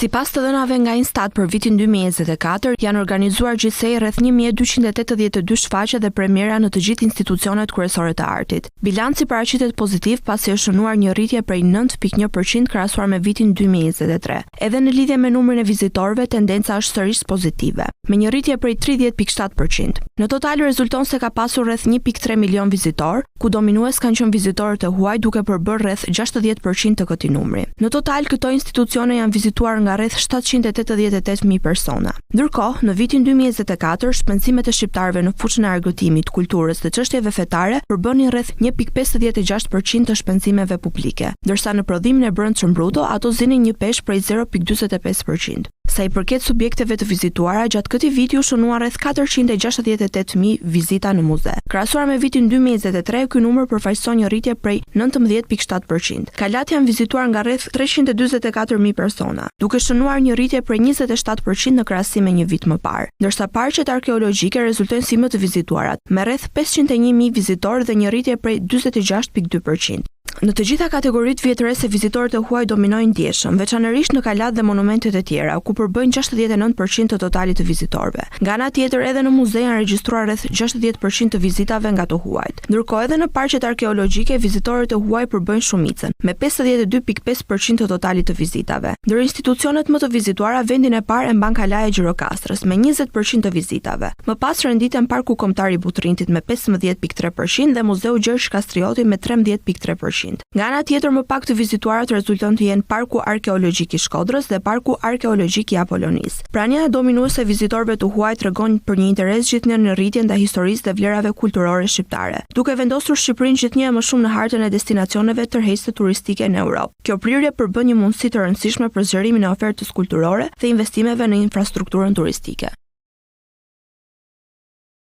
Sipas të dhënave nga Instat për vitin 2024, janë organizuar gjithsej rreth 1282 shfaqje dhe premiera në të gjithë institucionet kryesore të artit. Bilanci paraqitet pozitiv pasi është shënuar një rritje prej 9.1% krahasuar me vitin 2023. Edhe në lidhje me numrin e vizitorëve, tendenca është sërish pozitive, me një rritje prej 30.7%. Në total rezulton se ka pasur rreth 1.3 milion vizitor, ku dominues kanë qenë vizitorët e huaj duke përbërë rreth 60% të këtij numri. Në total këto institucione janë vizituar nga rreth 788.000 persona. Ndërkohë, në vitin 2024, shpenzimet e shqiptarëve në fushën e argëtimit, kulturës dhe çështjeve fetare përbënin rreth 1.56% të shpenzimeve publike, ndërsa në prodhimin e brendshëm bruto ato zinin një peshë prej 0.45%. Sa i përket subjekteve të vizituara, gjatë këtij viti u shënua rreth 468.000 vizita në muze. Krahasuar me vitin 2023, ky numër përfaqëson një rritje prej 19.7%. Kalat janë vizituar nga rreth 344.000 persona, duke shënuar një rritje prej 27% në krahasim me një vit më parë, ndërsa parqet arkeologjike rezultojnë si më të vizituarat, me rreth 501.000 vizitorë dhe një rritje prej 46.2%. Në të gjitha kategoritë vjetërese vizitorët e huaj dominojnë ndjeshëm, veçanërisht në kalat dhe monumentet e tjera, ku përbëjnë 69% të totalit të vizitorëve. Nga ana tjetër, edhe në muze janë regjistruar rreth 60% të vizitave nga të huajt. Ndërkohë edhe në parqet arkeologjike vizitorët e huaj përbëjnë shumicën, me 52.5% të totalit të vizitave. Ndër institucionet më të vizituara, vendin e parë e mban Kalaja e Gjirokastrës me 20% të vizitave. Më pas renditen Parku Kombëtar i Butrintit me 15.3% dhe Muzeu Gjergj Kastrioti me 13.3%. Nga ana tjetër, më pak të vizituarat rezulton të jenë Parku Arkeologjik i Shkodrës dhe Parku Arkeologjik i Apolonis. Prania dominuese e vizitorëve të huaj tregon për një interes gjithnjë në rritjen ndaj historisë dhe vlerave kulturore shqiptare, duke vendosur Shqipërinë gjithnjë më shumë në hartën e destinacioneve tërheqëse turistike në Europë. Kjo prirje përbën një mundësi të rëndësishme për zgjerimin e ofertës kulturore dhe investimeve në infrastrukturën turistike.